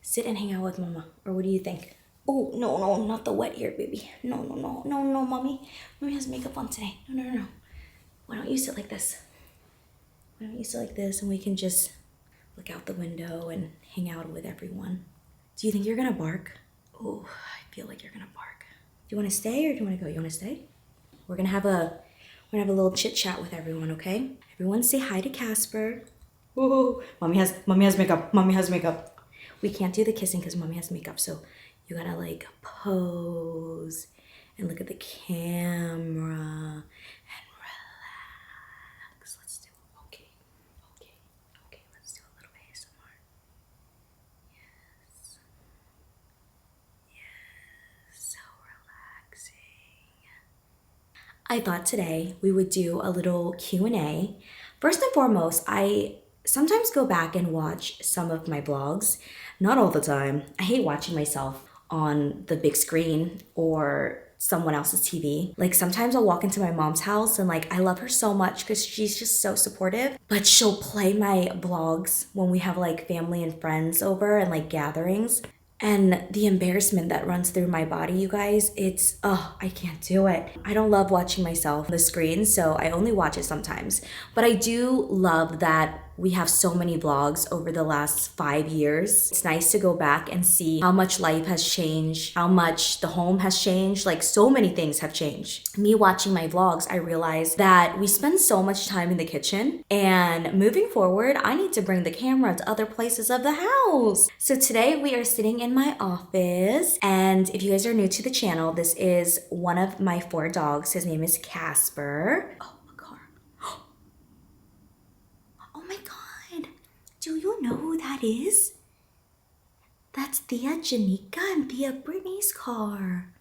sit and hang out with mama? Or what do you think? Oh, no, no, not the wet ear, baby. No, no, no, no, no, mommy. Mommy has makeup on today. No, no, no, no. Why don't you sit like this? Why don't you sit like this and we can just look out the window and hang out with everyone? Do you think you're gonna bark? Oh, I feel like you're gonna bark. Do you wanna stay or do you wanna go? You wanna stay? We're gonna have a little chit chat with everyone, okay? Everyone say hi to Casper. Oh, mommy has makeup. Mommy has makeup. We can't do the kissing because mommy has makeup, so you gotta like pose and look at the camera and relax. Let's do it. Okay. Let's do a little ASMR. Yes. So relaxing. I thought today we would do a little Q&A. First and foremost, I sometimes go back and watch some of my vlogs. Not all the time. I hate watching myself on the big screen or someone else's TV. Like sometimes I'll walk into my mom's house and like I love her so much because she's just so supportive, but she'll play my vlogs when we have like family and friends over and like gatherings. And the embarrassment that runs through my body, you guys, it's, I can't do it. I don't love watching myself on the screen, so I only watch it sometimes. But I do love that we have so many vlogs over the last 5 years. It's nice to go back and see how much life has changed, how much the home has changed, like so many things have changed. Me watching my vlogs, I realized that we spend so much time in the kitchen, and moving forward, I need to bring the camera to other places of the house. So today we are sitting in my office, and if you guys are new to the channel, this is one of my 4 dogs. His name is Casper. Oh, a car. Oh my God. Do you know who that is? That's Thea Janika and Thea Brittany's car.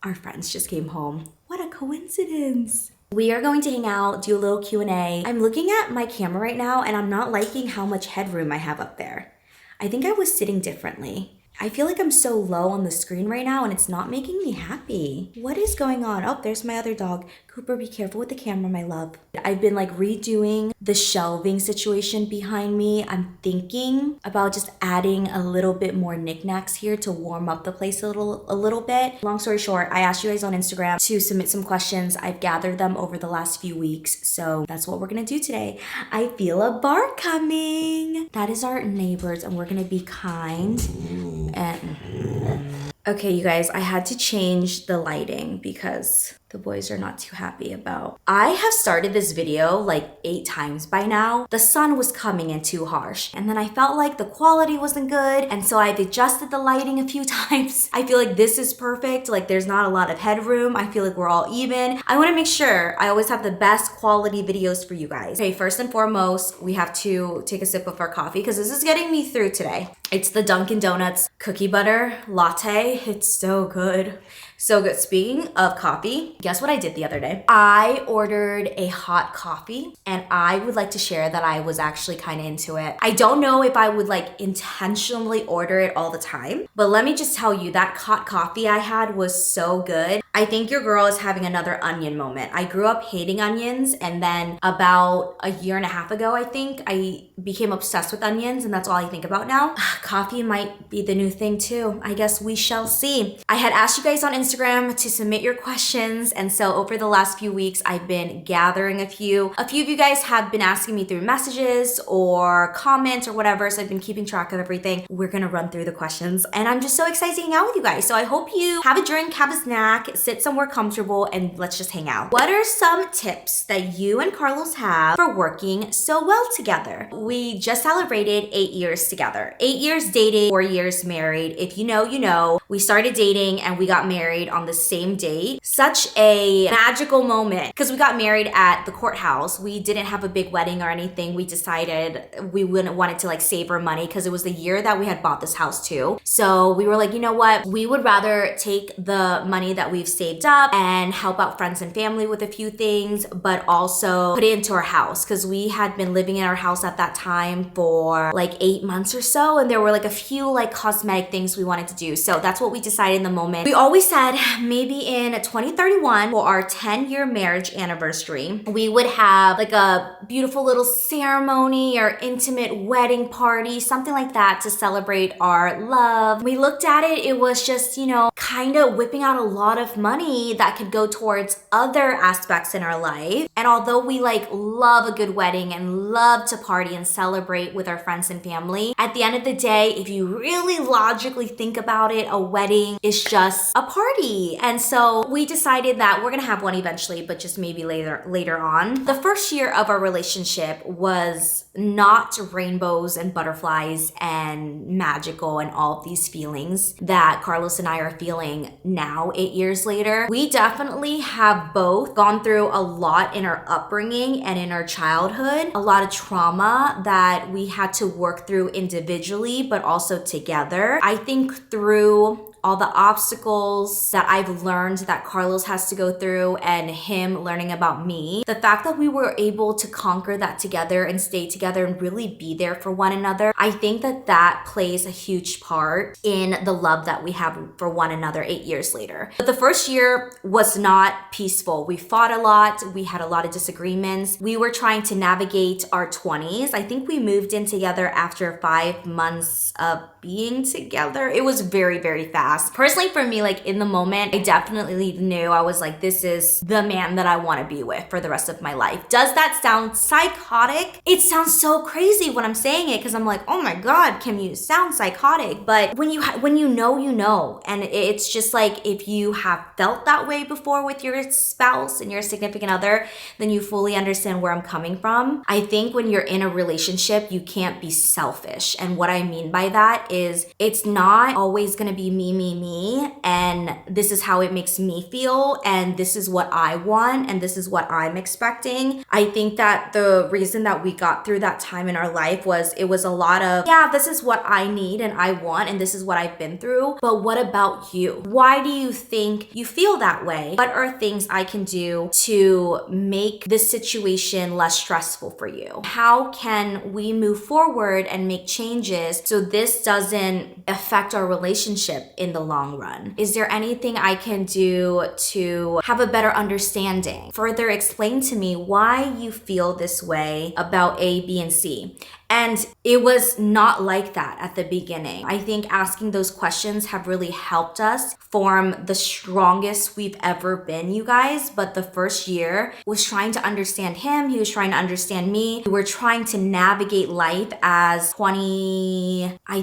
Our friends just came home. What a coincidence. We are going to hang out, do a little Q&A. I'm looking at my camera right now and I'm not liking how much headroom I have up there. I think I was sitting differently. I feel like I'm so low on the screen right now and it's not making me happy. What is going on? Oh, there's my other dog. Cooper, be careful with the camera, my love. I've been like redoing the shelving situation behind me. I'm thinking about just adding a little bit more knickknacks here to warm up the place a little bit. Long story short, I asked you guys on Instagram to submit some questions. I've gathered them over the last few weeks, so that's what we're gonna do today. I feel a bark coming. That is our neighbors and we're gonna be kind. Okay, you guys, I had to change the lighting because the boys are not too happy about. I have started this video like 8 times by now. The sun was coming in too harsh and then I felt like the quality wasn't good, and so I've adjusted the lighting a few times. I feel like this is perfect. Like there's not a lot of headroom. I feel like we're all even. I want to make sure I always have the best quality videos for you guys. Okay, first and foremost, we have to take a sip of our coffee because this is getting me through today. It's the Dunkin' Donuts cookie butter latte. It's so good. So good. Speaking of coffee, guess what I did the other day? I ordered a hot coffee and I would like to share that I was actually kind of into it. I don't know if I would like intentionally order it all the time, but let me just tell you that hot coffee I had was so good. I think your girl is having another onion moment. I grew up hating onions and then about a year and a half ago, I think, I became obsessed with onions and that's all I think about now. Coffee might be the new thing too. I guess we shall see. I had asked you guys on Instagram to submit your questions, and so over the last few weeks, I've been gathering a few. A few of you guys have been asking me through messages or comments or whatever, so I've been keeping track of everything. We're gonna run through the questions, and I'm just so excited to hang out with you guys. So I hope you have a drink, have a snack, sit somewhere comfortable, and let's just hang out. What are some tips that you and Carlos have for working so well together? We just celebrated 8 years together. 8 years dating, 4 years married. If you know, you know. We started dating and we got married on the same date. Such a magical moment because we got married at the courthouse. We didn't have a big wedding or anything. We decided we wanted to like save our money because it was the year that we had bought this house too. So we were like, you know what? We would rather take the money that we've saved up and help out friends and family with a few things, but also put it into our house because we had been living in our house at that time for like 8 months or so. And there were like a few like cosmetic things we wanted to do. So that's that's what we decided in the moment. We always said maybe in 2031 for our 10-year marriage anniversary, we would have like a beautiful little ceremony or intimate wedding party, something like that to celebrate our love. We looked at it, it was just, you know, kind of whipping out a lot of money that could go towards other aspects in our life. And although we like love a good wedding and love to party and celebrate with our friends and family, at the end of the day, if you really logically think about it, a wedding is just a party. And so we decided that we're gonna have one eventually, but just maybe later on. The first year of our relationship was not rainbows and butterflies and magical and all of these feelings that Carlos and I are feeling now, 8 years later. We definitely have both gone through a lot in our upbringing and in our childhood, a lot of trauma that we had to work through individually, but also together. I think through all the obstacles that I've learned that Carlos has to go through and him learning about me, the fact that we were able to conquer that together and stay together and really be there for one another, I think that that plays a huge part in the love that we have for one another 8 years later. But the first year was not peaceful. We fought a lot. We had a lot of disagreements. We were trying to navigate our 20s. I think we moved in together after 5 months of being together. It was very, very fast. Personally, for me, like in the moment, I definitely knew I was like, this is the man that I want to be with for the rest of my life. Does that sound psychotic? It sounds so crazy when I'm saying it because I'm like, oh my God, Kim, you sound psychotic. But when you know, you know. And it's just like, if you have felt that way before with your spouse and your significant other, then you fully understand where I'm coming from. I think when you're in a relationship, you can't be selfish. And what I mean by that is it's not always going to be me, and this is how it makes me feel, and this is what I want, and this is what I'm expecting. I think that the reason that we got through that time in our life was it was a lot of, yeah, this is what I need and I want, and this is what I've been through, but what about you? Why do you think you feel that way? What are things I can do to make this situation less stressful for you? How can we move forward and make changes so this doesn't affect our relationship in the long run? Is there anything I can do to have a better understanding? Further explain to me why you feel this way about A, B, and C. And it was not like that at the beginning. I think asking those questions have really helped us form the strongest we've ever been, you guys. But the first year was trying to understand him. He was trying to understand me. We were trying to navigate life as I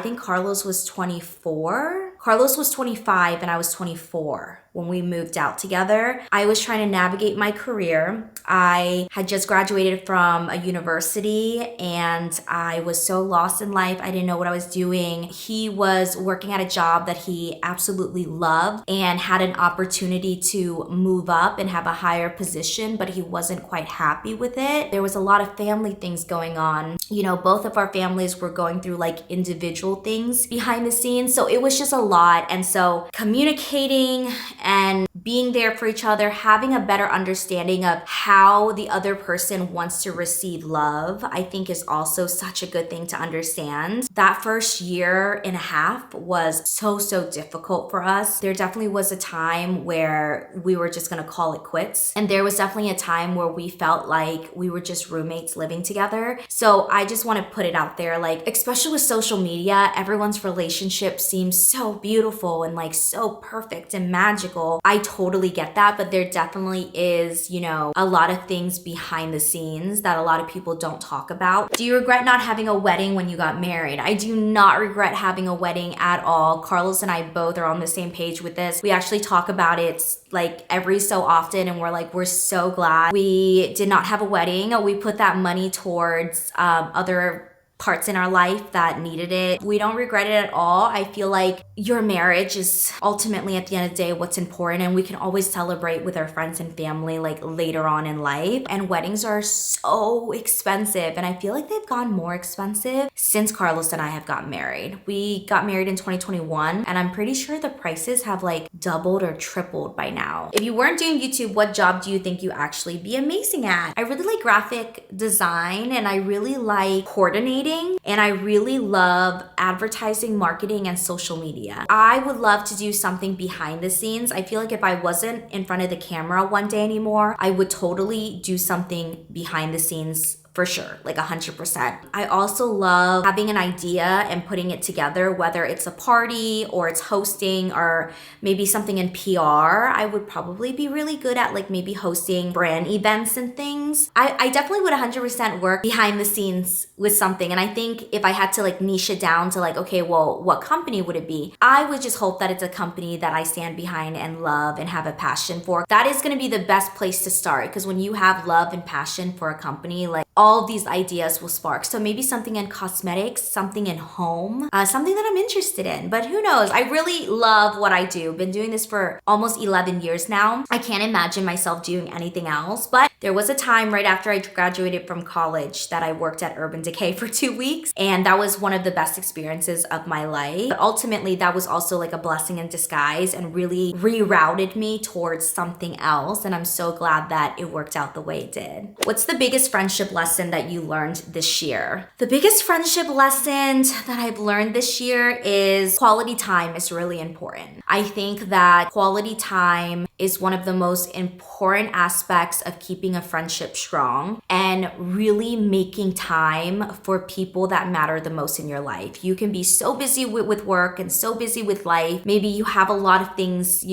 think Carlos was 24. Carlos was 25 and I was 24 when we moved out together. I was trying to navigate my career. I had just graduated from a university and I was so lost in life. I didn't know what I was doing. He was working at a job that he absolutely loved and had an opportunity to move up and have a higher position, but he wasn't quite happy with it. There was a lot of family things going on. You know, both of our families were going through like individual things behind the scenes. So it was just a lot. And so communicating and being there for each other, having a better understanding of how the other person wants to receive love, I think is also such a good thing to understand. That first year and a half was so difficult for us. There definitely was a time where we were just gonna call it quits. And there was definitely a time where we felt like we were just roommates living together. So I just wanna put it out there, like, especially with social media, everyone's relationship seems so beautiful and like so perfect and magical. I totally get that, but there definitely is, you know, a lot of things behind the scenes that a lot of people don't talk about. Do you regret not having a wedding when you got married? I do not regret having a wedding at all. Carlos and I both are on the same page with this. We actually talk about it like every so often, and we're so glad we did not have a wedding. We put that money towards other parts in our life that needed it. We don't regret it at all. I feel like your marriage is ultimately, at the end of the day, what's important, and we can always celebrate with our friends and family like later on in life. And weddings are so expensive, and I feel like they've gotten more expensive since Carlos and I have gotten married. We got married in 2021, and I'm pretty sure the prices have like doubled or tripled by now. If you weren't doing YouTube, what job do you think you actually be amazing at? I really like graphic design, and I really like coordinating marketing, and I really love advertising, marketing, and social media. I would love to do something behind the scenes. I feel like if I wasn't in front of the camera one day anymore, I would totally do something behind the scenes for sure, like 100%. I also love having an idea and putting it together, whether it's a party or it's hosting or maybe something in PR. I would probably be really good at like maybe hosting brand events and things. I definitely would 100% work behind the scenes with something. And I think if I had to like niche it down to like, okay, well, what company would it be? I would just hope that it's a company that I stand behind and love and have a passion for. That is gonna be the best place to start, because when you have love and passion for a company, like all of these ideas will spark. So maybe something in cosmetics, something in home, something that I'm interested in. But who knows? I really love what I do. Been doing this for almost 11 years now. I can't imagine myself doing anything else. But there was a time right after I graduated from college that I worked at Urban Decay for 2 weeks. And that was one of the best experiences of my life. But ultimately, that was also like a blessing in disguise and really rerouted me towards something else. And I'm so glad that it worked out the way it did. What's the biggest friendship lesson that you learned this year? The biggest friendship lesson that I've learned this year is quality time is really important. I think that quality time is one of the most important aspects of keeping a friendship strong and really making time for people that matter the most in your life. You can be so busy with work and so busy with life. Maybe you have a lot of things,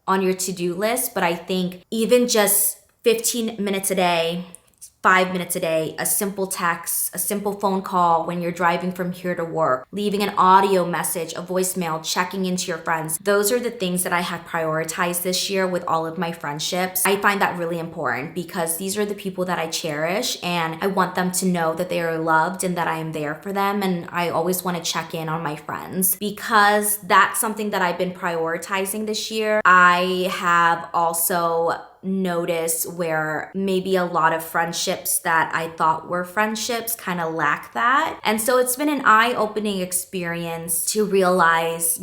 on your to-do list, but I think even just 15 minutes a day, 5 minutes a day, a simple text, a simple phone call when you're driving from here to work, leaving an audio message, a voicemail, checking into your friends. Those are the things that I have prioritized this year with all of my friendships. I find that really important because these are the people that I cherish and I want them to know that they are loved and that I am there for them. And I always want to check in on my friends because that's something that I've been prioritizing this year. I have also notice where maybe a lot of friendships that I thought were friendships kind of lack that. And so it's been an eye-opening experience to realize,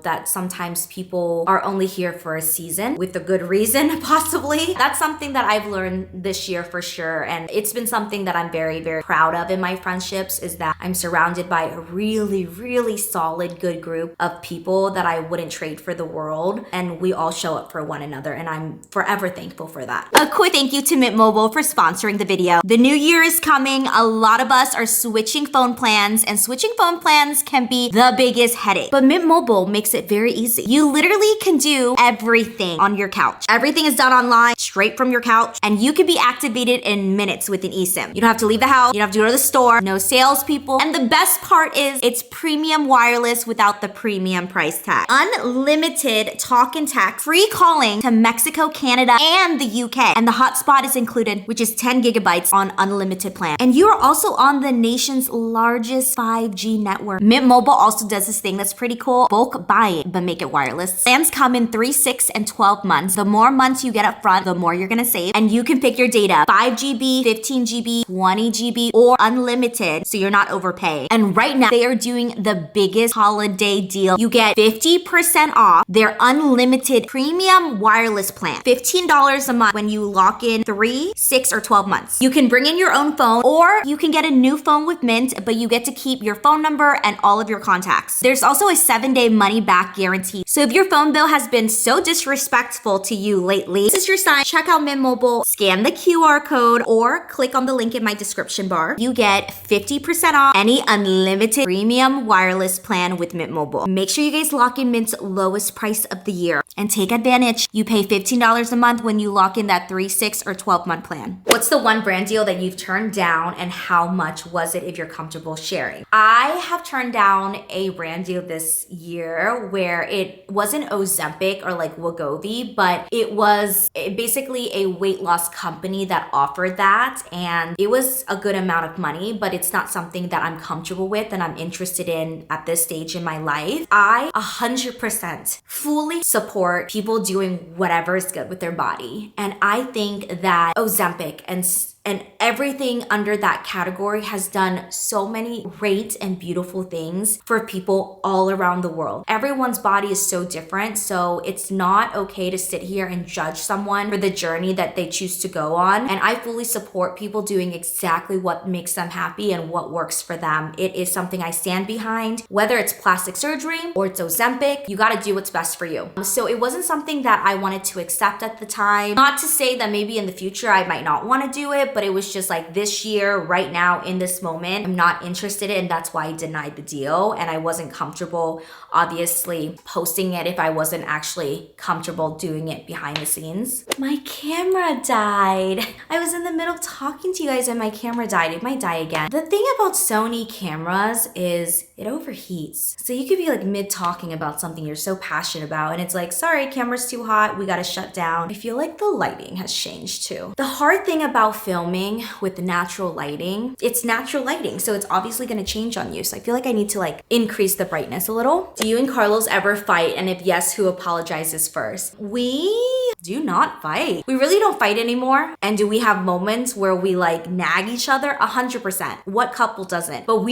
that sometimes people are only here for a season with a good reason, possibly. That's something that I've learned this year for sure. And it's been something that I'm very, very proud of in my friendships is that I'm surrounded by a really, really solid, good group of people that I wouldn't trade for the world. And we all show up for one another. And I'm forever thankful for that. A quick thank you to Mint Mobile for sponsoring the video. The new year is coming. A lot of us are switching phone plans, and switching phone plans can be the biggest headache. But Mint Mobile makes it very easy. You literally can do everything on your couch. Everything is done online, straight from your couch, and you can be activated in minutes with an eSIM. You don't have to leave the house. You don't have to go to the store. No salespeople. And the best part is it's premium wireless without the premium price tag. Unlimited talk and text, free calling to Mexico, Canada, and the UK. And the hotspot is included, which is 10 gigabytes on unlimited plan. And you are also on the nation's largest 5G network. Mint Mobile also does this thing that's pretty cool. Bulk buy it, but make it wireless. Plans come in 3, 6, and 12 months. The more months you get up front, the more you're gonna save. And you can pick your data, 5 GB, 15 GB, 20 GB, or unlimited, so you're not overpaying. And right now, they are doing the biggest holiday deal. You get 50% off their unlimited premium wireless plan. $15 a month when you lock in 3, 6, or 12 months. You can bring in your own phone or you can get a new phone with Mint, but you get to keep your phone number and all of your contacts. There's also a 7-day money back guarantee. So if your phone bill has been so disrespectful to you lately, this is your sign. Check out Mint Mobile, scan the QR code or click on the link in my description bar. You get 50% off any unlimited premium wireless plan with Mint Mobile. Make sure you guys lock in Mint's lowest price of the year and take advantage. You pay $15 a month when you lock in that 3, 6, or 12-month plan. What's the one brand deal that you've turned down and how much was it if you're comfortable sharing? I have turned down a brand deal this year where it wasn't Ozempic or like Wegovy, but it was basically a weight loss company that offered that, and it was a good amount of money, but it's not something that I'm comfortable with and I'm interested in at this stage in my life. I 100% fully support people doing whatever is good with their body. And I think that Ozempic and And everything under that category has done so many great and beautiful things for people all around the world. Everyone's body is so different, so it's not okay to sit here and judge someone for the journey that they choose to go on. And I fully support people doing exactly what makes them happy and what works for them. It is something I stand behind. Whether it's plastic surgery or it's Ozempic, you gotta do what's best for you. So it wasn't something that I wanted to accept at the time. Not to say that maybe in the future I might not want to do it, but it was just like this year, right now, in this moment, I'm not interested in, and that's why I denied the deal. And I wasn't comfortable, obviously, posting it if I wasn't actually comfortable doing it behind the scenes. My camera died. I was in the middle talking to you guys and my camera died. It might die again. The thing about Sony cameras is it overheats. So you could be like mid talking about something you're so passionate about and it's like, sorry, camera's too hot, we gotta shut down. I feel like the lighting has changed too. The hard thing about filming with natural lighting, it's natural lighting, so it's obviously gonna change on you. So I feel like I need to like increase the brightness a little. Do you and Carlos ever fight? And if yes, who apologizes first? We do not fight. We really don't fight anymore. And do we have moments where we like nag each other? 100%. What couple doesn't? But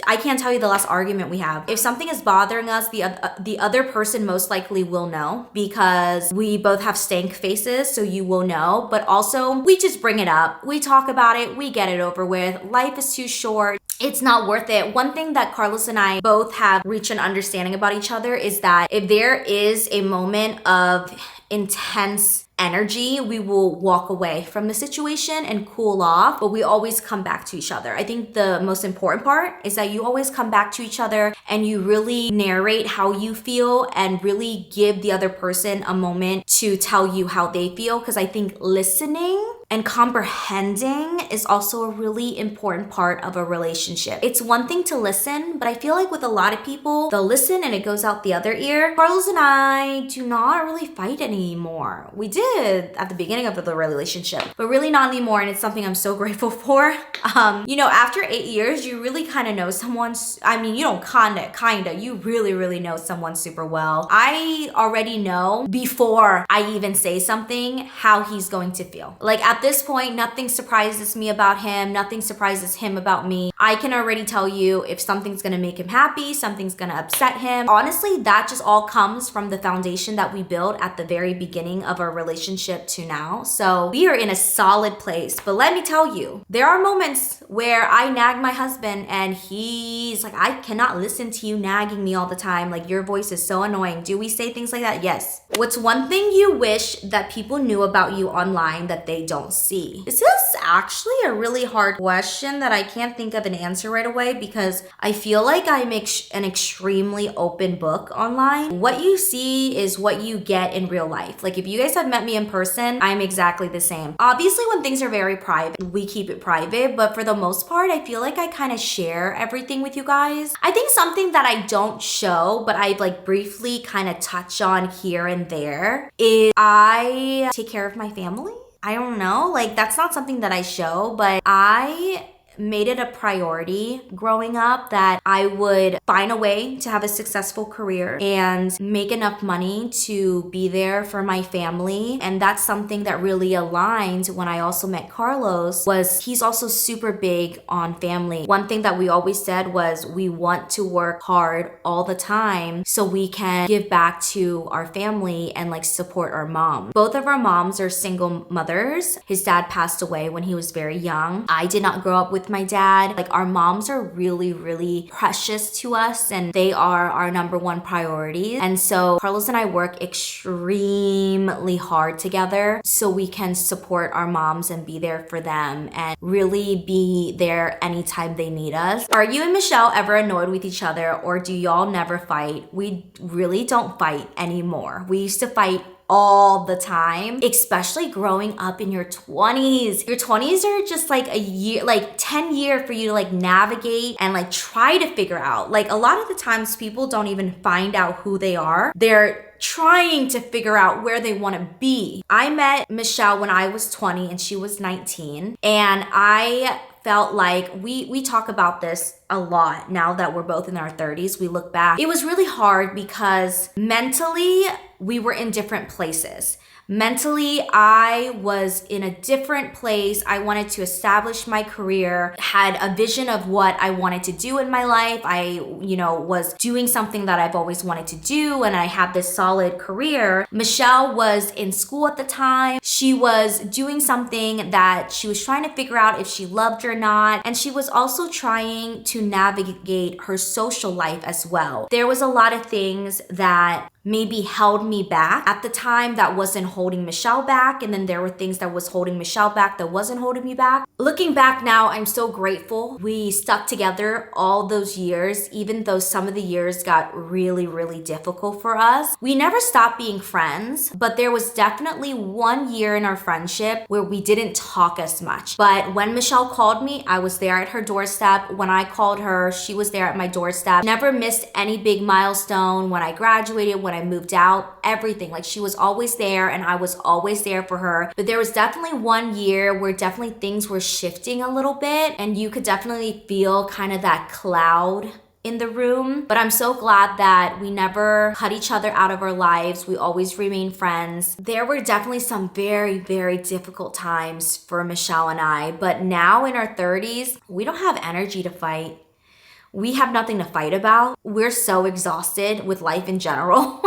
I can't tell you the last argument we have. If something is bothering us, the other person most likely will know because we both have stank faces, so you will know. But also, we just bring it up. We talk about it. We get it over with. Life is too short. It's not worth it. One thing that Carlos and I both have reached an understanding about each other is that if there is a moment of intense energy, we will walk away from the situation and cool off, but we always come back to each other. I think the most important part is that you always come back to each other and you really narrate how you feel and really give the other person a moment to tell you how they feel, because I think listening and comprehending is also a really important part of a relationship. It's one thing to listen, but I feel like with a lot of people, they'll listen and it goes out the other ear. Carlos and I do not really fight anymore. We did at the beginning of the relationship, but really not anymore, and it's something I'm so grateful for. After 8 years, you really kind of know someone. You don't kinda, you really know someone super well. I already know before I even say something how he's going to feel. Like at this point, nothing surprises me about him, nothing surprises him about me. I can already tell you if something's gonna make him happy, something's gonna upset him. Honestly, that just all comes from the foundation that we built at the very beginning of our relationship to now. So we are in a solid place. But let me tell you, there are moments where I nag my husband and he's like, I cannot listen to you nagging me all the time. Like, your voice is so annoying. Do we say things like that? Yes. What's one thing you wish that people knew about you online that they don't see? This is actually a really hard question that I can't think of an answer right away because I feel like I'm an extremely open book online. What you see is what you get in real life. Like if you guys have met me in person, I'm exactly the same. Obviously, when things are very private, we keep it private, but for the most part, I feel like I kind of share everything with you guys. I think something that I don't show, but I like briefly kind of touch on here and there is I take care of my family. I don't know, like that's not something that I show, but I made it a priority growing up that I would find a way to have a successful career and make enough money to be there for my family. And that's something that really aligned when I also met Carlos, was he's also super big on family. One thing that we always said was we want to work hard all the time so we can give back to our family and like support our mom. Both of our moms are single mothers. His dad passed away when he was very young. I did not grow up with my dad. Like our moms are really precious to us and they are our number one priority. And so Carlos and I work extremely hard together so we can support our moms and be there for them and really be there anytime they need us. Are you and Michelle ever annoyed with each other, or do y'all never fight? We really don't fight anymore. We used to fight all the time, especially growing up in your 20s. Your 20s are just like a year, like 10 year for you to like navigate and like try to figure out. Like a lot of the times people don't even find out who they are. They're trying to figure out where they want to be. I met Michelle when I was 20 and she was 19, and I felt like we talk about this a lot now that we're both in our 30s. We look back. It was really hard because mentally we were in different places. Mentally, I was in a different place. I wanted to establish my career, had a vision of what I wanted to do in my life. I, was doing something that I've always wanted to do, and I had this solid career. Michelle was in school at the time. She was doing something that she was trying to figure out if she loved or not, and she was also trying to navigate her social life as well. There was a lot of things that maybe held me back at the time that wasn't holding Michelle back, and then there were things that was holding Michelle back that wasn't holding me back. Looking back now, I'm so grateful we stuck together all those years, even though some of the years got really, really difficult for us. We never stopped being friends, but there was definitely one year in our friendship where we didn't talk as much. But when Michelle called me, I was there at her doorstep. When I called her, she was there at my doorstep. Never missed any big milestone. When I graduated, when I moved out, everything. Like, she was always there and I was always there for her. But there was definitely one year where definitely things were shifting a little bit, and you could definitely feel kind of that cloud in the room. But I'm so glad that we never cut each other out of our lives. We always remained friends. There were definitely some very, very difficult times for Michelle and I, but now in our 30s, we don't have energy to fight. We have nothing to fight about. We're so exhausted with life in general.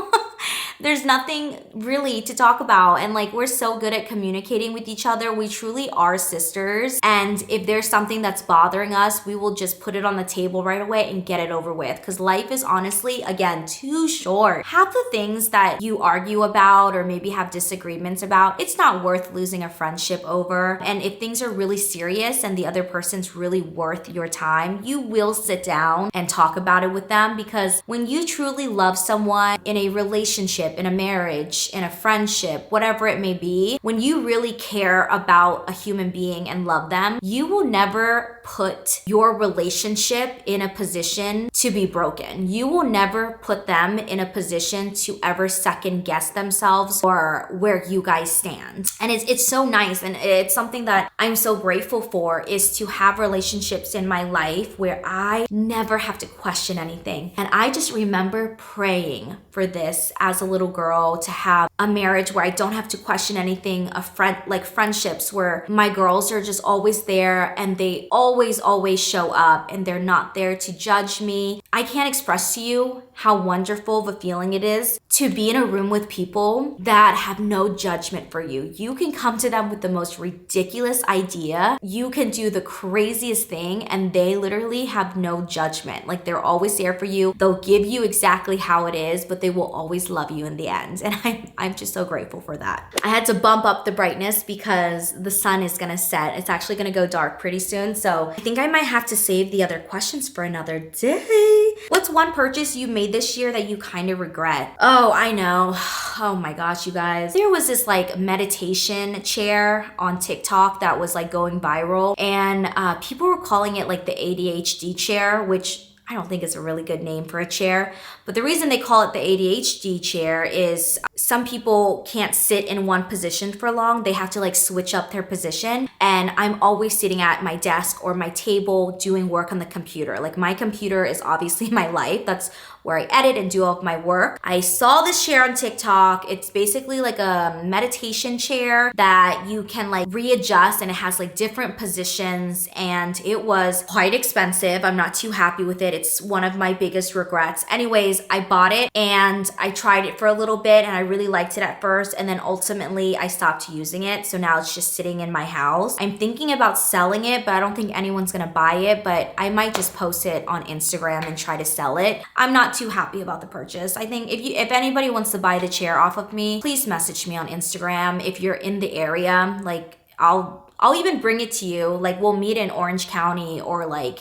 There's nothing really to talk about. And like, we're so good at communicating with each other. We truly are sisters. And if there's something that's bothering us, we will just put it on the table right away and get it over with. Because life is honestly, again, too short. Half the things that you argue about or maybe have disagreements about, it's not worth losing a friendship over. And if things are really serious and the other person's really worth your time, you will sit down and talk about it with them. Because when you truly love someone in a relationship, in a marriage, in a friendship, whatever it may be, when you really care about a human being and love them, you will never put your relationship in a position to be broken. You will never put them in a position to ever second guess themselves or where you guys stand. And it's so nice, and it's something that I'm so grateful for, is to have relationships in my life where I never have to question anything. And I just remember praying for this as a little girl, to have a marriage where I don't have to question anything, friendships where my girls are just always there and they always show up and they're not there to judge me. I can't express to you how wonderful of a feeling it is to be in a room with people that have no judgment for you. You can come to them with the most ridiculous idea. You can do the craziest thing and they literally have no judgment. Like, they're always there for you. They'll give you exactly how it is, but they will always love you in the end. And I'm just so grateful for that. I had to bump up the brightness because the sun is gonna set. It's actually gonna go dark pretty soon. So I think I might have to save the other questions for another day. What's one purchase you made this year that you kind of regret? Oh, I know. Oh my gosh, you guys. There was this like meditation chair on TikTok that was like going viral, and people were calling it like the ADHD chair, which I don't think it's a really good name for a chair. But the reason they call it the ADHD chair is some people can't sit in one position for long. They have to like switch up their position. And I'm always sitting at my desk or my table doing work on the computer. Like, my computer is obviously my life. That's where I edit and do all of my work. I saw this chair on TikTok. It's basically like a meditation chair that you can like readjust, and it has like different positions, and it was quite expensive. I'm not too happy with it. It's one of my biggest regrets. Anyways, I bought it and I tried it for a little bit and I really liked it at first, and then ultimately I stopped using it. So now it's just sitting in my house. I'm thinking about selling it, but I don't think anyone's gonna buy it, but I might just post it on Instagram and try to sell it. I'm not too happy about the purchase. I think if anybody wants to buy the chair off of me, please message me on Instagram. If you're in the area, like I'll even bring it to you. Like, we'll meet in Orange County or like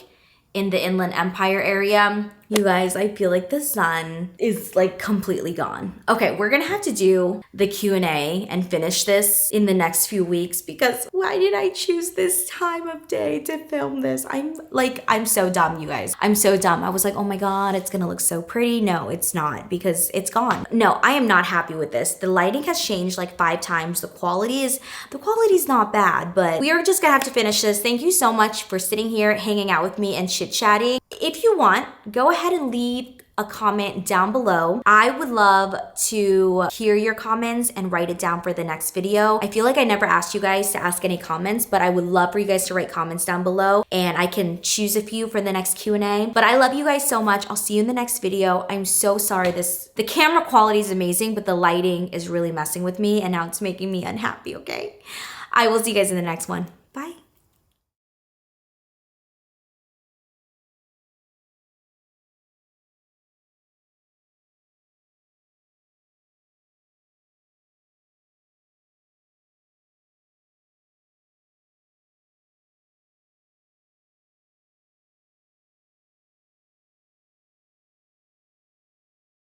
in the Inland Empire area. You guys, I feel like the sun is like completely gone. Okay, we're gonna have to do the Q&A and finish this in the next few weeks, because why did I choose this time of day to film this? I'm so dumb, you guys. I'm so dumb. I was like, oh my God, it's gonna look so pretty. No, it's not, because it's gone. No, I am not happy with this. The lighting has changed like 5 times. The quality is not bad, but we are just gonna have to finish this. Thank you so much for sitting here, hanging out with me and chit-chatting. If you want, go ahead and leave a comment down below. I would love to hear your comments and write it down for the next video. I feel like I never asked you guys to ask any comments, but I would love for you guys to write comments down below and I can choose a few for the next Q&A. But I love you guys so much. I'll see you in the next video. I'm so sorry the camera quality is amazing, but the lighting is really messing with me and now it's making me unhappy, okay? I will see you guys in the next one.